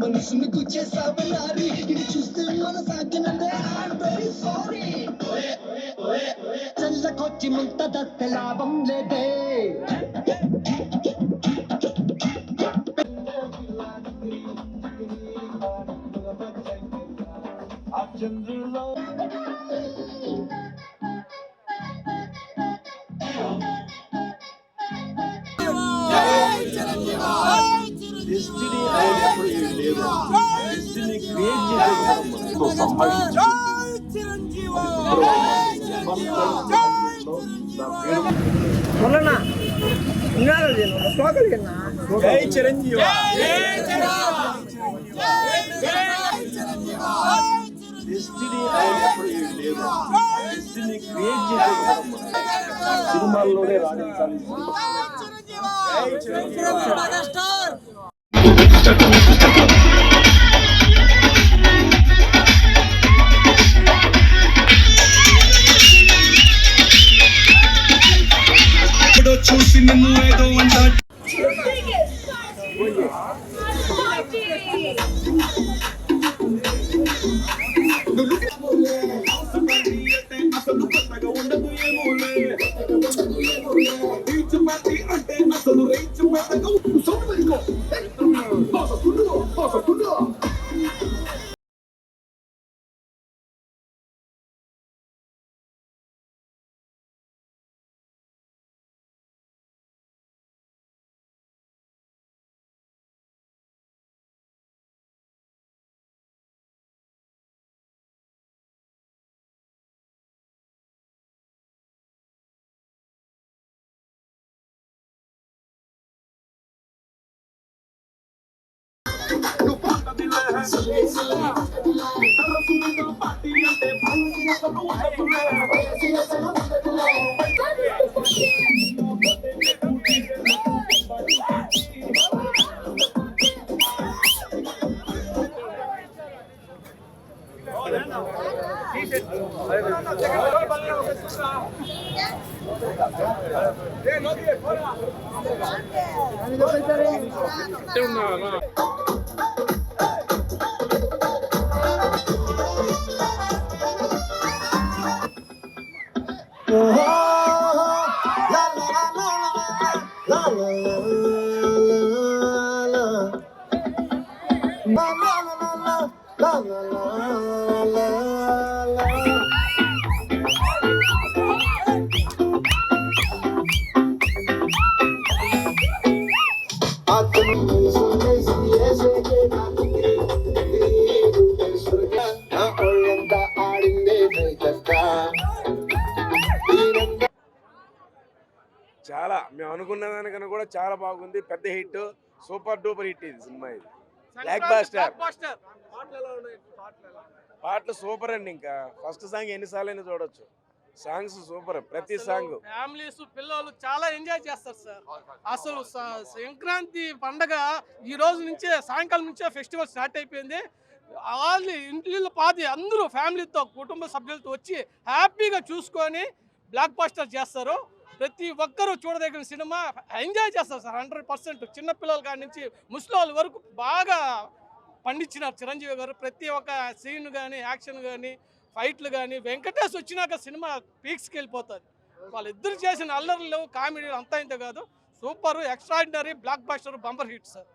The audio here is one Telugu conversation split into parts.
మనసును గుచ్చేసావనారి ఇది చూస్తే మన సాగినందే ఐఎమ్ వెరీ సారీ చల్లకొచ్చి ముంత దస్తే లాభం లేదే చంద్రులో Destiny అయినప్పుడు you live. Destiny create చేసేటప్పుడు సంభాషించు. జై చిరంజీవి. Destiny అయినప్పుడు you live. Destiny create చేసేటప్పుడు సినిమాల్లోనే రాణించాలి. జై చిరంజీవి. చూసి నిన్ను ఏదో అంటా అసలు కొత్తగా ఉండదు ఏమోలే అంటే అసలు రైతు చాలా మేము అనుకున్న దానికన్నా కూడా చాలా బాగుంది. పెద్ద హిట్, సూపర్ డూపర్ హిట్ ఇది సినిమా. ఇది బ్లాక్ బాస్టర్. పాటలు సూపర్ అండి. ఇంకా ఫస్ట్ సాంగ్ ఎన్నిసార్లు అయినా చూడొచ్చు. Songs super. ప్రతి సాంగ్ ఫ్యామిలీస్ పిల్లలు చాలా ఎంజాయ్ చేస్తారు సార్. అసలు సంక్రాంతి పండగ ఈ రోజు నుంచే, సాయంకాలం నుంచే ఫెస్టివల్ స్టార్ట్ అయిపోయింది. వాళ్ళు ఇంట్లో పాతి అందరూ ఫ్యామిలీతో, కుటుంబ సభ్యులతో వచ్చి హ్యాపీగా చూసుకొని బ్లాక్ బాస్టర్ చేస్తారు. ప్రతి ఒక్కరూ చూడదగిన సినిమా. ఎంజాయ్ చేస్తారు సార్ 100%. చిన్నపిల్లల కాడి నుంచి ముసలి వరకు బాగా పండించినారు చిరంజీవి గారు. ప్రతి ఒక్క సీన్ కానీ, యాక్షన్ కానీ, ఫైట్లు కానీ, వెంకటేష్ వచ్చినాక సినిమా పీక్స్కి వెళ్ళిపోతుంది. వాళ్ళిద్దరు చేసిన అల్లర్లు, కామెడీలు అంతా ఇంత కాదు. Super, extraordinary, blockbuster, bumper hit sir.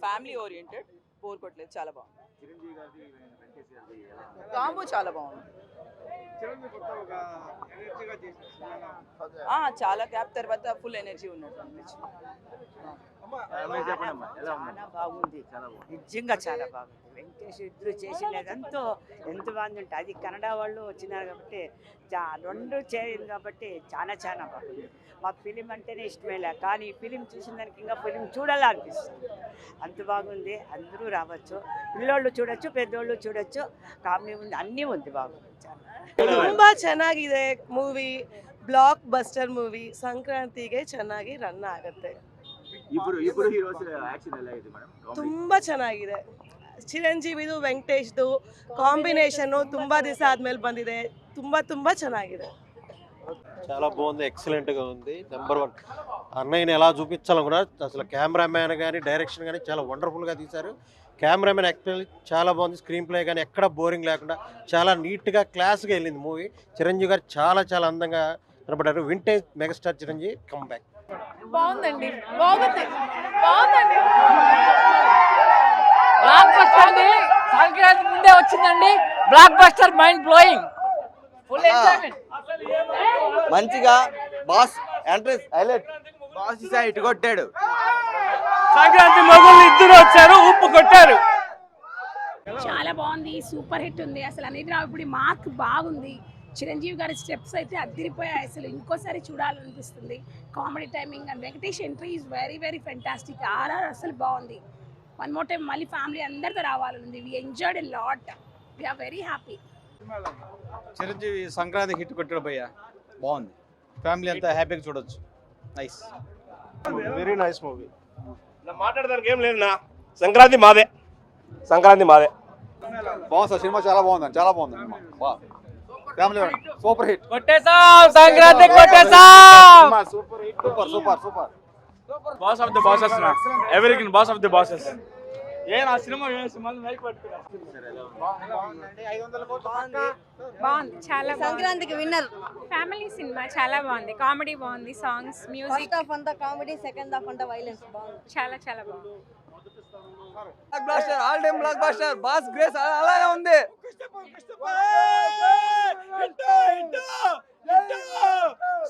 Family oriented, bore కొట్టలేదు, చాలా బాగుంది. కాంబో చాలా బాగుంది. చాలా గ్యాప్ తర్వాత ఫుల్ ఎనర్జీ ఉన్నట్టు అనిపించింది. చాలా బాగుంది, నిజంగా చాలా బాగుంది. వెంకటేష్ ఇద్దరు చేసినదంతా ఎంత బాగుంది ఉంటుంది. అది కన్నడ వాళ్ళు వచ్చినారు కాబట్టి రెండు చేరింది కాబట్టి చాలా చాలా బాగుంది. మాకు ఫిలిం అంటేనే ఇష్టమేలే, కానీ ఈ ఫిలిం చూసిన దానికి ఇంకా ఫిలిం చూడాలనిపిస్తుంది. అంత బాగుంది. అందరూ రావచ్చు, పిల్లోళ్ళు చూడొచ్చు, పెద్దోళ్ళు చూడొచ్చు. కామెడీ ఉంది, అన్నీ ఉంది, బాగుంది. ತುಂಬಾ ಚೆನ್ನಾಗಿದೆ ಮೂವಿ, ಬ್ಲಾಕ್ ಬಸ್ಟರ್ ಮೂವಿ. ಸಂಕ್ರಾಂತಿಗೆ ಚೆನ್ನಾಗಿ ರನ್ ಆಗುತ್ತೆ. ಇಬ್ಬರು ಹೀರೋಸ್ ಆಕ್ಷನ್ ಎಲ್ಲ ಇದೆ ಮೇಡಮ್. ತುಂಬಾ ಚೆನ್ನಾಗಿದೆ. ಚಿರಂಜೀವಿದು ವೆಂಕಟೇಶ್ದು ಕಾಂಬಿನೇಷನ್ನು ತುಂಬಾ ದಿವಸ ಆದ್ಮೇಲೆ ಬಂದಿದೆ. ತುಂಬಾ ತುಂಬಾ ಚೆನ್ನಾಗಿದೆ. చాలా బాగుంది, ఎక్సలెంట్గా ఉంది. నెంబర్ 1 అన్నయ్యని ఎలా చూపించాలని కూడా అసలు కెమెరామ్యాన్ కానీ డైరెక్షన్ కానీ చాలా వండర్ఫుల్గా తీశారు. కెమెరామ్యాన్ యాక్చువల్లీ చాలా బాగుంది. స్క్రీన్ ప్లే కానీ ఎక్కడ బోరింగ్ లేకుండా చాలా నీట్గా క్లాస్గా వెళ్ళింది మూవీ. చిరంజీవి గారు చాలా చాలా అందంగా కనబడ్డారు. Vintage megastar Chiranjeevi comeback. బాగుందండి, బాగుంది, బాగుందండి. బ్లాక్ బస్టర్ సంక్రాంతి ముందే వచ్చిందండి. Blockbuster mind blowing, full enjoyment. మంచిగా బాస్ ఎంట్రెన్స్ హైలైట్. బాస్ ఇటు కొట్టాడు. సంక్రాంతి మొగుళ్ళు ఇద్దరు వచ్చారు, ఉప్పు కొట్టారు. చాలా బాగుంది, సూపర్ హిట్ ఉంది. అసలు అనేది ఇప్పుడు మార్క్ బాగుంది. చిరంజీవి గారి స్టెప్స్ అయితే అదిరిపోయాయి. అసలు ఇంకోసారి చూడాలనిపిస్తుంది. Comedy timing and Venkatesh entry is very very fantastic. RR అసలు బాగుంది. వన్ మోర్ టైం మళ్ళీ ఫ్యామిలీ అందరితో రావాలనుంది. We enjoyed a lot, we are very happy. Chiranjeevi Sankranti hit కొట్టాడు భయ్య, బాగుంది. ఫ్యామిలీ అంతా హ్యాపీగా చూడొచ్చు. Nice, very nice movie. మాట్లాడడానికి ఏం లేదునా, సంక్రాంతి మాదే, సంక్రాంతి మాదే. బాగుంది సార్, సినిమా చాలా బాగుంది, చాలా బాగుంది సినిమా. Family super hit. కొట్టేసాం, సంక్రాంతి కొట్టేసాం. Super hit, super super super. Boss of the bosses నా, ఎవరికి బాస్ ఆఫ్ ది బాసెస్. ఏ నా సినిమా బాగుంది, చాలా సంక్రాంతికి విన్నర్. ఫ్యామిలీ సినిమా చాలా బాగుంది. కామెడీ బాగుంది, సాంగ్స్, మ్యూజిక్ హాఫ్ అంతా కామెడీ, సెకండ్ హాఫ్ అంతా వైలెన్స్. బాగుంది, చాలా చాలా బాగుంది. Block buster, all time block buster. Boss grace అలాగే ఉంది.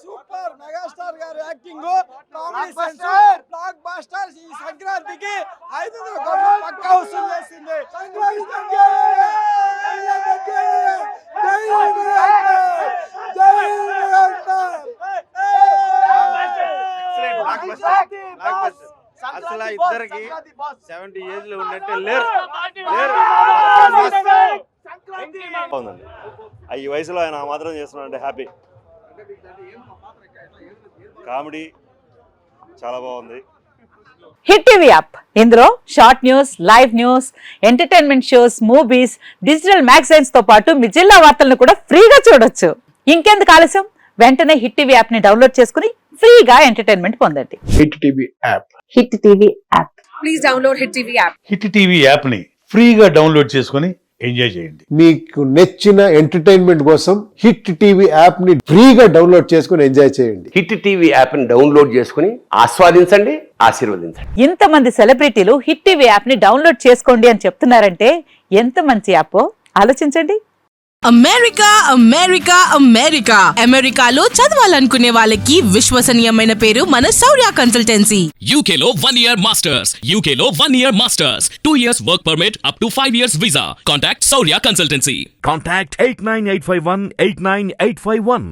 సూపర్ మెగాస్టార్ గారి acting, comedy sense, block buster. ఈ సంక్రాంతికి 500 కోట్లు పక్కా వసూలు చేసింది. అసలు ఇద్దరికి 70 ఏజ్ లో ఉన్నట్టే లేరు. బాగుందండి, ఈ వయసులో ఆయన మాత్రం చేస్తున్నాడంటే హ్యాపీ. కామెడీ చాలా బాగుంది. హిట్ టీవీ యాప్, ఇందులో short news, live news, entertainment shows, movies, digital magazines తో పాటు మీ జిల్లా వార్తలను కూడా ఫ్రీగా చూడొచ్చు. ఇంకెందుకు ఆలస్యం, వెంటనే హిట్ టీవీ యాప్ ని డౌన్లోడ్ చేసుకుని ఫ్రీగా ఎంటర్టైన్మెంట్ పొందండి. Hit TV app, hit TV app, please download hit TV app. Hit TV app ని ఫ్రీగా డౌన్లోడ్ చేసుకుని ఎంజాయ్ చేయండి. మీకు నచ్చిన ఎంటర్టైన్మెంట్ కోసం హిట్ టీవీ యాప్ ని ఫ్రీగా డౌన్లోడ్ చేసుకుని ఎంజాయ్ చేయండి. హిట్ టీవీ యాప్ ని డౌన్లోడ్ చేసుకుని ఆస్వాదించండి, ఆశీర్వదించండి. ఇంతమంది సెలబ్రిటీలు హిట్ టీవీ యాప్ ని డౌన్లోడ్ చేసుకోండి అని చెప్తున్నారంటే ఎంత మంచి యాప్ ఆలోచించండి. అమెరికా అమెరికా అమెరికా అమెరికాలో చదవాలనుకునే వాళ్ళకి విశ్వసనీయమైన పేరు మన శౌర్య కన్సల్టెన్సీ. UK లో 1 year masters, UK లో 1 year masters, 2 years work permit up to 5 years visa. Contact Saurya Consultancy. Contact 89851 89851.